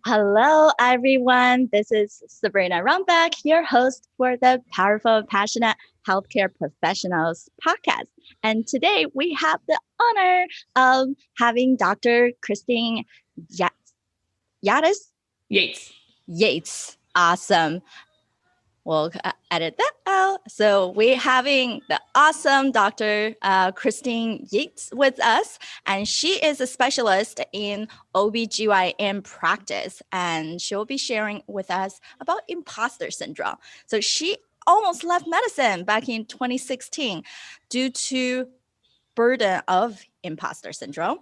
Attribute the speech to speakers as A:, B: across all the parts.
A: Hello, everyone. This is Sabrina Runbeck, your host for the Powerful Passionate Healthcare Professionals podcast. And today we have the honor of having Dr. Kristin Yates.
B: Yates.
A: Yates. Awesome. We'll edit that out. So we're having the awesome Dr. Kristin Yates with us, and she is a specialist in OBGYN practice, and she'll be sharing with us about imposter syndrome. So she almost left medicine back in 2016 due to burden of imposter syndrome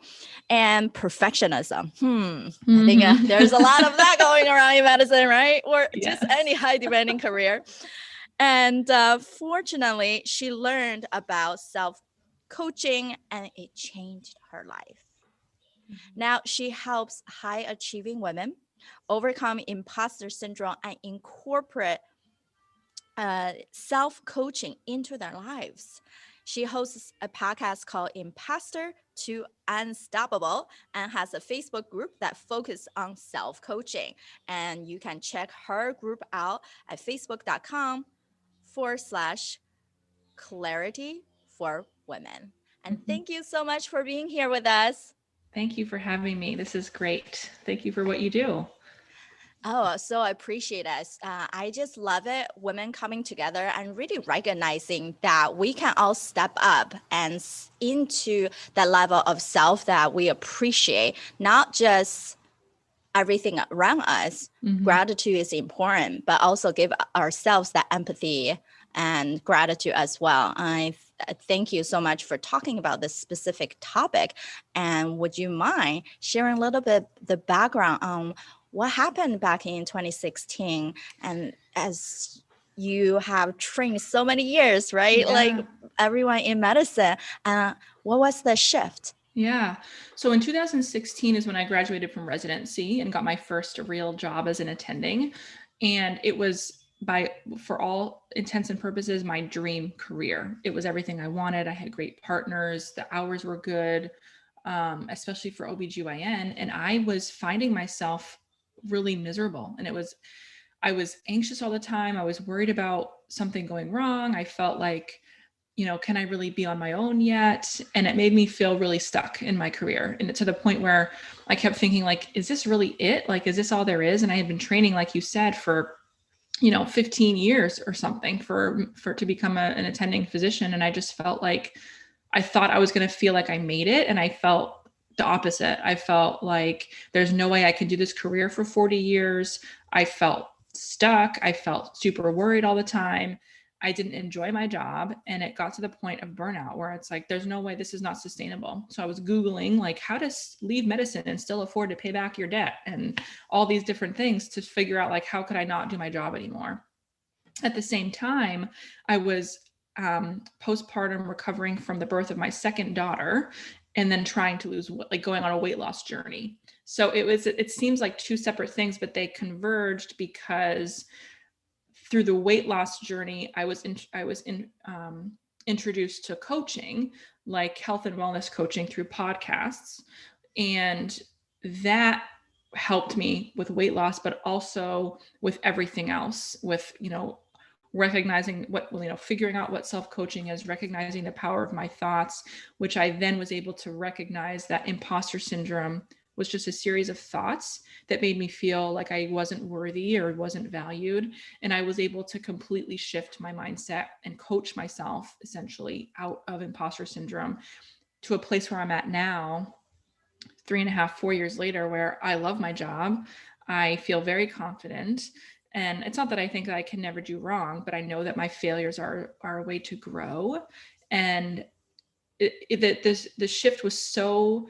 A: and perfectionism. I think there's a lot of that going around in medicine, right? Or just any high demanding career. And fortunately, she learned about self-coaching and it changed her life. Now she helps high achieving women overcome imposter syndrome and incorporate self-coaching into their lives. She hosts a podcast called Imposter to Unstoppable and has a Facebook group that focuses on self-coaching. And you can check her group out at facebook.com/clarity for women. And thank you so much for being here with us.
B: Thank you for having me. This is great. Thank you for what you do.
A: Oh, so I appreciate it. I just love it. Women coming together and really recognizing that we can all step up and into that level of self that we appreciate, not just everything around us. Gratitude is important, but also give ourselves that empathy and gratitude as well. I thank you so much for talking about this specific topic. And would you mind sharing a little bit the background on what happened back in 2016? And as you have trained so many years, right? Like everyone in medicine, what was the shift?
B: Yeah. So in 2016 is when I graduated from residency and got my first real job as an attending. And it was for all intents and purposes, my dream career. It was everything I wanted. I had great partners. The hours were good, especially for OBGYN. And I was finding myself really miserable. And I was anxious all the time. I was worried about something going wrong. I felt like, can I really be on my own yet? And it made me feel really stuck in my career. And to the point where I kept thinking, like, is this really it? Like, is this all there is? And I had been training, like you said, for 15 years or something to become an attending physician. And I just felt like I thought I was going to feel like I made it. And I felt the opposite. I felt like there's no way I could do this career for 40 years. I felt stuck. I felt super worried all the time. I didn't enjoy my job. And it got to the point of burnout where it's like, there's no way, this is not sustainable. So I was Googling like how to leave medicine and still afford to pay back your debt and all these different things to figure out like, how could I not do my job anymore? At the same time, I was postpartum recovering from the birth of my second daughter and then trying to lose, like going on a weight loss journey. So it seems like two separate things, but they converged because through the weight loss journey, I was introduced to coaching, like health and wellness coaching through podcasts. And that helped me with weight loss, but also with everything else, with, recognizing figuring out what self-coaching is, recognizing the power of my thoughts, which I then was able to recognize that imposter syndrome was just a series of thoughts that made me feel like I wasn't worthy or wasn't valued. And I was able to completely shift my mindset and coach myself essentially out of imposter syndrome to a place where I'm at now, 3.5, 4 years later, where I love my job. I feel very confident. And it's not that I think that I can never do wrong, but I know that my failures are a way to grow. And the shift was so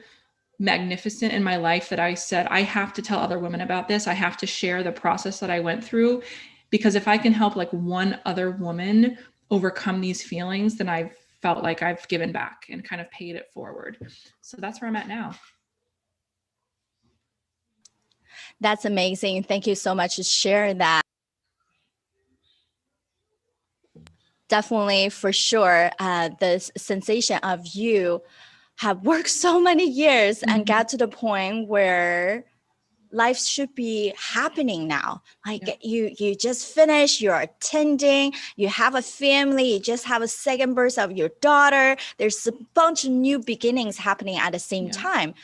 B: magnificent in my life that I said, I have to tell other women about this. I have to share the process that I went through, because if I can help like one other woman overcome these feelings, then I've felt like I've given back and kind of paid it forward. So that's where I'm at now.
A: That's amazing. Thank you so much for sharing that. Definitely, for sure, the sensation of you have worked so many years and got to the point where life should be happening now. Like you just finished, you're attending, you have a family, you just have a second birth of your daughter. There's a bunch of new beginnings happening at the same time.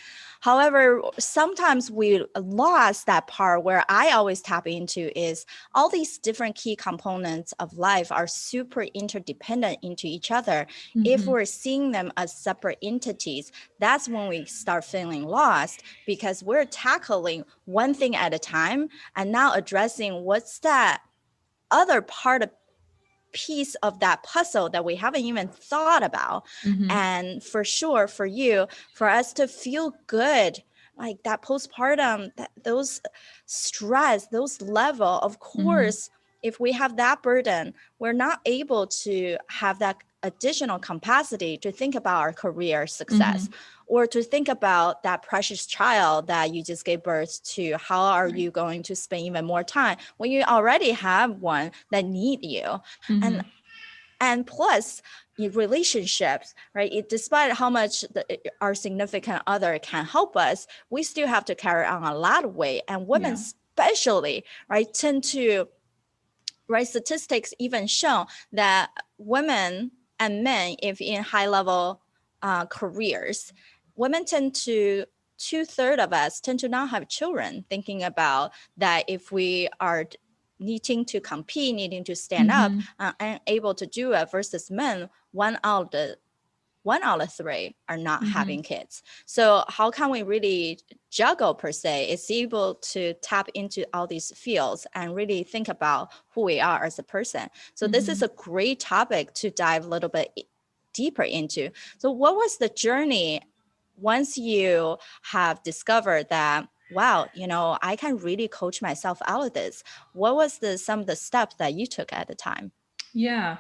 A: However, sometimes we lost that part where I always tap into is all these different key components of life are super interdependent into each other. If we're seeing them as separate entities, that's when we start feeling lost, because we're tackling one thing at a time and now addressing what's that other part of piece of that puzzle that we haven't even thought about. And for sure, for you, for us to feel good, like that postpartum, those stress, those level, of course, if we have that burden, we're not able to have that additional capacity to think about our career success or to think about that precious child that you just gave birth to. How are you going to spend even more time when you already have one that need you? And plus relationships, right? Despite how much our significant other can help us, we still have to carry on a lot of weight. And women especially, right, tend to, right, statistics even show that women and men, if in high level careers, women tend to, 2/3 of us tend to not have children, thinking about that if we are needing to compete, needing to stand up, and able to do it, versus men, one out of three are not having kids. So how can we really juggle, per se, is able to tap into all these fields and really think about who we are as a person. So this is a great topic to dive a little bit deeper into. So what was the journey once you have discovered that, wow, I can really coach myself out of this? What was some of the steps that you took at the time?
B: Yeah.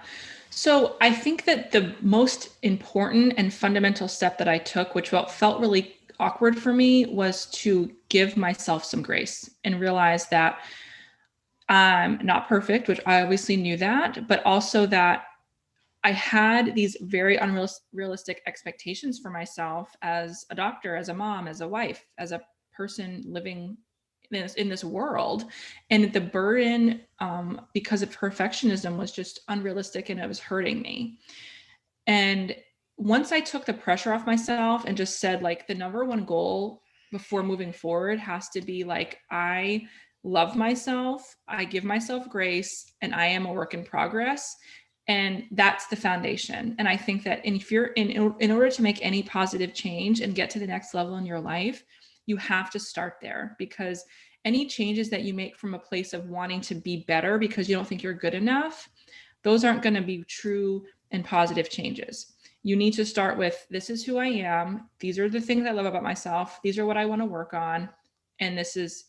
B: So I think that the most important and fundamental step that I took, which felt really awkward for me, was to give myself some grace and realize that I'm not perfect, which I obviously knew that, but also that I had these very unrealistic expectations for myself as a doctor, as a mom, as a wife, as a person living in this world. And the burden, because of perfectionism, was just unrealistic, and it was hurting me. And once I took the pressure off myself and just said, like, the number one goal before moving forward has to be, like, I love myself, I give myself grace, and I am a work in progress. And that's the foundation. And I think that if you're in order to make any positive change and get to the next level in your life, you have to start there, because any changes that you make from a place of wanting to be better because you don't think you're good enough, those aren't going to be true and positive changes. You need to start with, this is who I am. These are the things I love about myself. These are what I want to work on. And this is,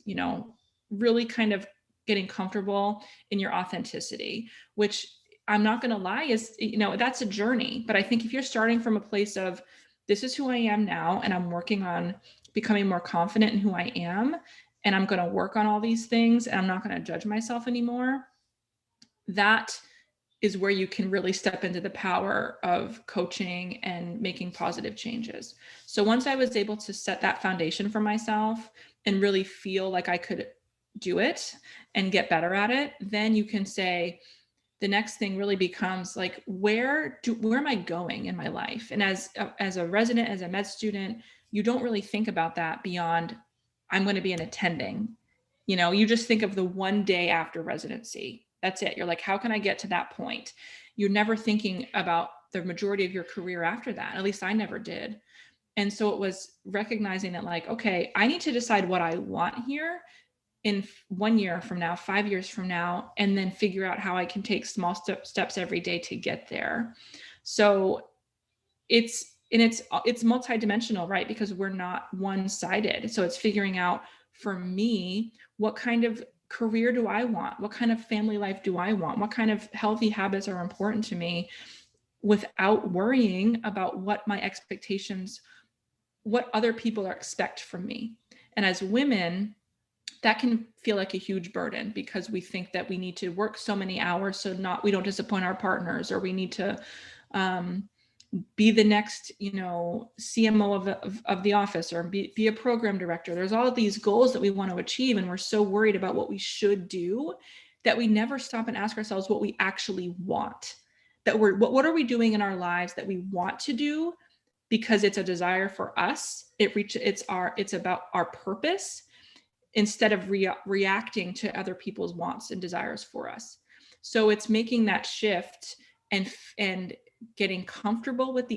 B: really kind of getting comfortable in your authenticity, which, I'm not going to lie, is, that's a journey. But I think if you're starting from a place of, this is who I am now, and I'm working on becoming more confident in who I am, and I'm going to work on all these things, and I'm not going to judge myself anymore, that is where you can really step into the power of coaching and making positive changes. So once I was able to set that foundation for myself and really feel like I could do it and get better at it, then you can say, the next thing really becomes, like, where am I going in my life? And as a resident, as a med student, you don't really think about that beyond, I'm going to be an attending. You just think of the one day after residency. That's it. You're like, how can I get to that point? You're never thinking about the majority of your career after that. At least I never did. And so it was recognizing that, like, okay, I need to decide what I want here in 1 year from now, 5 years from now, and then figure out how I can take small steps every day to get there. So it's multidimensional, right? Because we're not one-sided. So it's figuring out, for me, what kind of career do I want? What kind of family life do I want? What kind of healthy habits are important to me, without worrying about what other people expect from me. And as women, that can feel like a huge burden, because we think that we need to work so many hours so we don't disappoint our partners, or we need to be the next, CMO of the office, or be a program director. There's all these goals that we want to achieve, and we're so worried about what we should do that we never stop and ask ourselves what we actually want. What are we doing in our lives that we want to do because it's a desire for us? It's about our purpose, instead of reacting to other people's wants and desires for us. So it's making that shift and getting comfortable with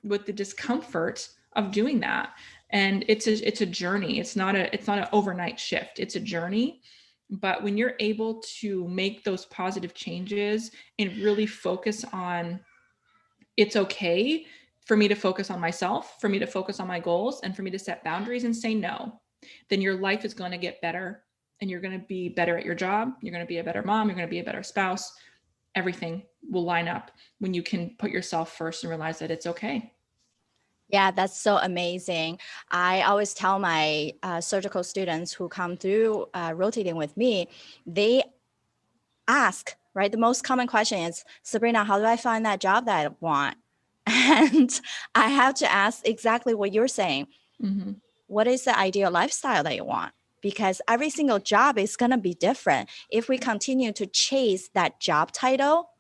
B: with the discomfort of doing that. And it's a journey. It's not an overnight shift. It's a journey. But when you're able to make those positive changes and really focus on, it's okay for me to focus on myself, for me to focus on my goals, and for me to set boundaries and say no, then your life is going to get better, and you're going to be better at your job. You're going to be a better mom. You're going to be a better spouse. Everything will line up when you can put yourself first and realize that it's okay.
A: Yeah, that's so amazing. I always tell my surgical students who come through rotating with me, they ask, right? The most common question is, Sabrina, how do I find that job that I want? And I have to ask exactly what you're saying.
B: Mm-hmm.
A: What is the ideal lifestyle that you want? Because every single job is going to be different. If we continue to chase that job title,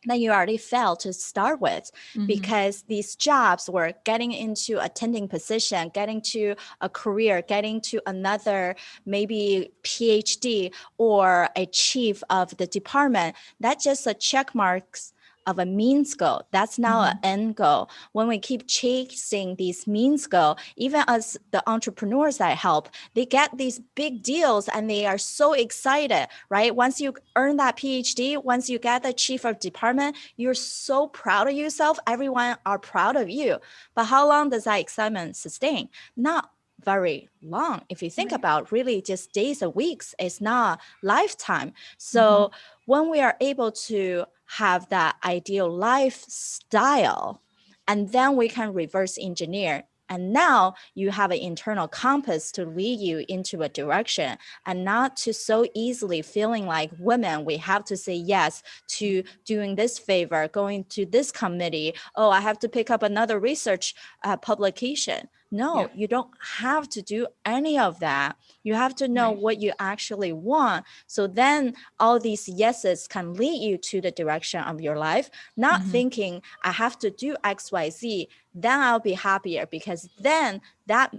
A: then you already failed to start with,
B: Mm-hmm.
A: because these jobs were getting into attending position, getting to a career, getting to another maybe PhD or a chief of the department. That's just a check marks of a means goal. That's now an end goal. When we keep chasing these means goal, even as the entrepreneurs that I help, they get these big deals and they are so excited, right? Once you earn that PhD, once you get the chief of department, you're so proud of yourself. Everyone are proud of you. But how long does that excitement sustain? Not very long. If you think about really just days or weeks, it's not lifetime. So when we are able to have that ideal lifestyle, and then we can reverse engineer. And now you have an internal compass to lead you into a direction, and not to so easily feeling like women, we have to say yes to doing this favor, going to this committee. Oh, I have to pick up another research publication. No, you don't have to do any of that. You have to know what you actually want. So then all these yeses can lead you to the direction of your life, not thinking I have to do X, Y, Z, then I'll be happier, because then that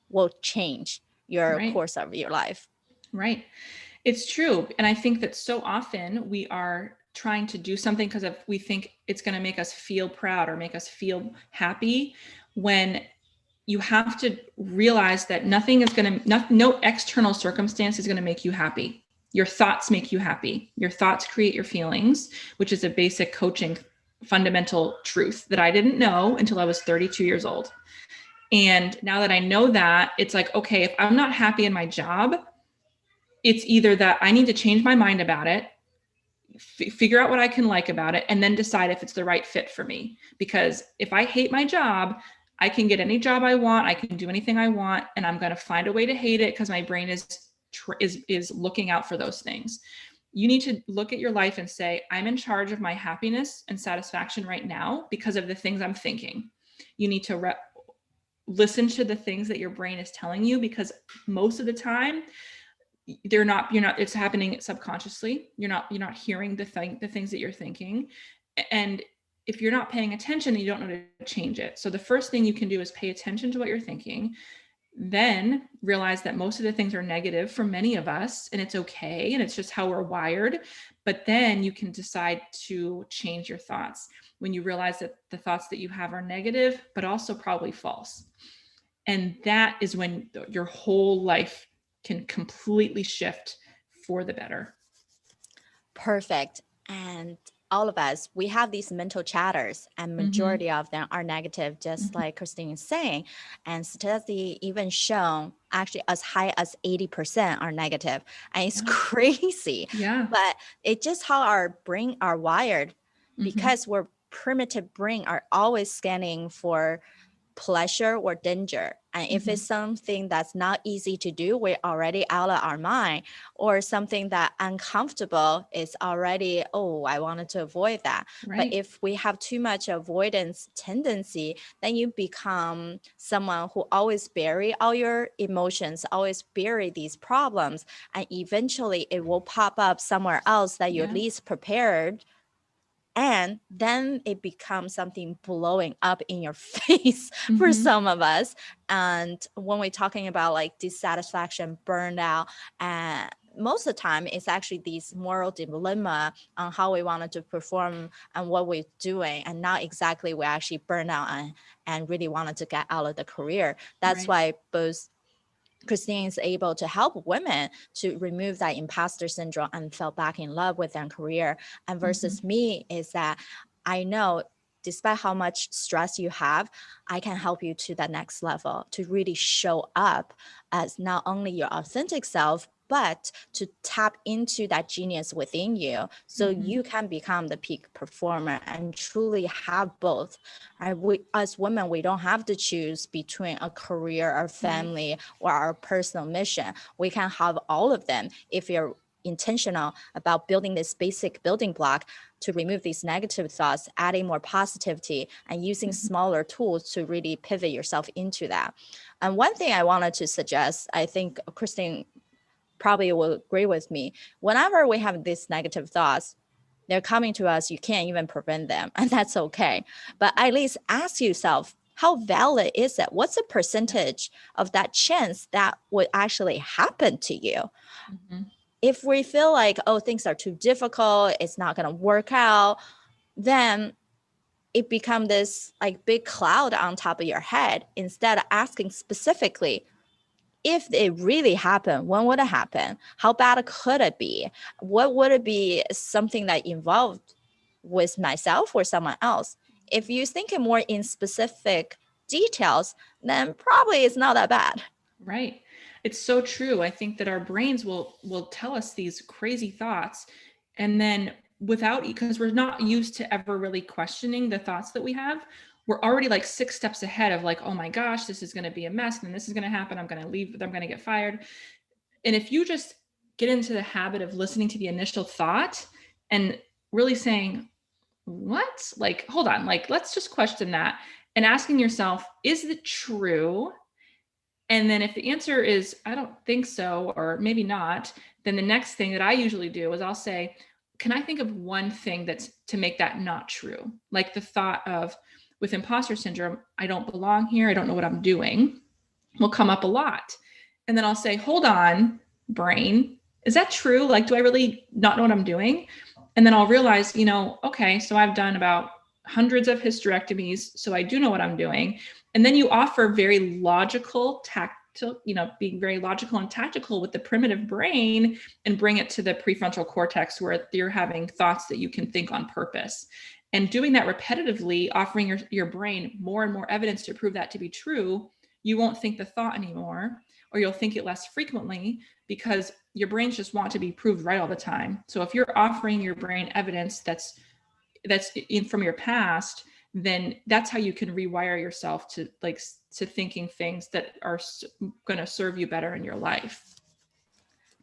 A: will change your course of your life.
B: Right. It's true. And I think that so often we are trying to do something because we think it's going to make us feel proud or make us feel happy, when you have to realize that no external circumstance is going to make you happy. Your thoughts make you happy. Your thoughts create your feelings, which is a basic coaching fundamental truth that I didn't know until I was 32 years old. And now that I know that, it's like, okay, if I'm not happy in my job, it's either that I need to change my mind about it, figure out what I can like about it, and then decide if it's the right fit for me. Because if I hate my job, I can get any job I want, I can do anything I want, and I'm going to find a way to hate it because my brain is looking out for those things. You need to look at your life and say, I'm in charge of my happiness and satisfaction right now because of the things I'm thinking. You need to listen to the things that your brain is telling you, because most of the time it's happening subconsciously. You're not hearing the things that you're thinking. And if you're not paying attention, you don't know to change it. So the first thing you can do is pay attention to what you're thinking, then realize that most of the things are negative for many of us, and it's okay. And it's just how we're wired. But then you can decide to change your thoughts when you realize that the thoughts that you have are negative, but also probably false. And that is when your whole life can completely shift for the better.
A: Perfect. And all of us, we have these mental chatters, and majority of them are negative, just like Kristin is saying. And statistics even shown actually as high as 80% are negative. And it's crazy.
B: Yeah.
A: But it's just how our brain are wired, because we're primitive brain are always scanning for pleasure or danger. And if it's something that's not easy to do, we're already out of our mind, or something that uncomfortable is already, oh, I wanted to avoid that.
B: Right.
A: But if we have too much avoidance tendency, then you become someone who always bury all your emotions, always bury these problems, and eventually it will pop up somewhere else that you're least prepared. And then it becomes something blowing up in your face for some of us. And when we're talking about like dissatisfaction, burnout, and most of the time it's actually these moral dilemma on how we wanted to perform and what we're doing, and not exactly we actually burn out and really wanted to get out of the career. That's why both Kristin is able to help women to remove that imposter syndrome and fall back in love with their career. And versus me is that I know despite how much stress you have, I can help you to the next level, to really show up as not only your authentic self, but to tap into that genius within you so you can become the peak performer and truly have both. We, as women, we don't have to choose between a career, our family, or our personal mission. We can have all of them if you're intentional about building this basic building block to remove these negative thoughts, adding more positivity, and using smaller tools to really pivot yourself into that. And one thing I wanted to suggest, I think Kristin probably will agree with me, whenever we have these negative thoughts, they're coming to us, you can't even prevent them, and that's okay. But at least ask yourself, how valid is it? What's the percentage of that chance that would actually happen to you? If we feel like, oh, things are too difficult, it's not going to work out, then it becomes this like big cloud on top of your head, instead of asking specifically, if it really happened, when would it happen? How bad could it be? What would it be, something that involved with myself or someone else? If you think more in specific details, then probably it's not that bad.
B: Right. It's so true. I think that our brains will tell us these crazy thoughts, and then without, because we're not used to ever really questioning the thoughts that we have, we're already like 6 steps ahead of like, oh my gosh, this is going to be a mess, and this is going to happen. I'm going to leave. I'm going to get fired. And if you just get into the habit of listening to the initial thought and really saying, what? Like, hold on, like, let's just question that and asking yourself, is it true? And then if the answer is, I don't think so, or maybe not, then the next thing that I usually do is I'll say, can I think of one thing that's to make that not true? Like the thought of, with imposter syndrome, I don't belong here, I don't know what I'm doing, will come up a lot. And then I'll say, hold on, brain, is that true? Like, do I really not know what I'm doing? And then I'll realize, okay, so I've done about hundreds of hysterectomies, so I do know what I'm doing. And then you offer very logical, tactile, being very logical and tactical with the primitive brain, and bring it to the prefrontal cortex where you're having thoughts that you can think on purpose. And doing that repetitively, offering your brain more and more evidence to prove that to be true, you won't think the thought anymore, or you'll think it less frequently, because your brains just want to be proved right all the time. So if you're offering your brain evidence that's in from your past, then that's how you can rewire yourself to thinking things that are going to serve you better in your life.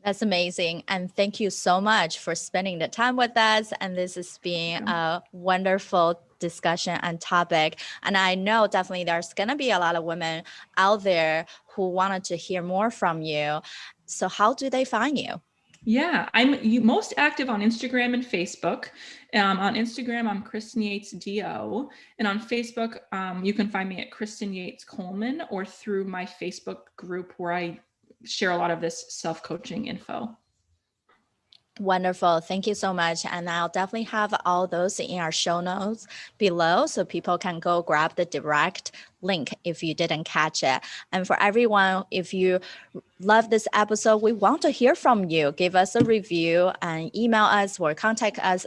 A: That's amazing. And thank you so much for spending the time with us. And this has been a wonderful discussion and topic. And I know definitely there's going to be a lot of women out there who wanted to hear more from you. So how do they find you?
B: Yeah, I'm most active on Instagram and Facebook. On Instagram, I'm Kristin Yates DO. And on Facebook, you can find me at Kristin Yates Coleman, or through my Facebook group where I share a lot of this self-coaching info.
A: Wonderful. Thank you so much. And I'll definitely have all those in our show notes below so people can go grab the direct link if you didn't catch it. And for everyone, if you love this episode, we want to hear from you. Give us a review and email us or contact us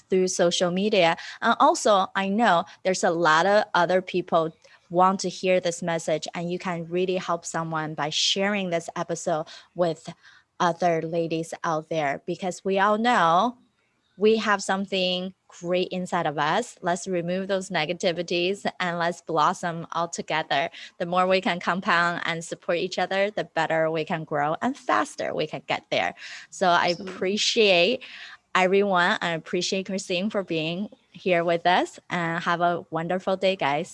A: through social media. And also, I know there's a lot of other people want to hear this message, and you can really help someone by sharing this episode with other ladies out there, because we all know we have something great inside of us. Let's remove those negativities and let's blossom all together. The more we can compound and support each other, the better we can grow and faster we can get there. So I appreciate everyone. I appreciate Kristin for being here with us, and have a wonderful day, guys.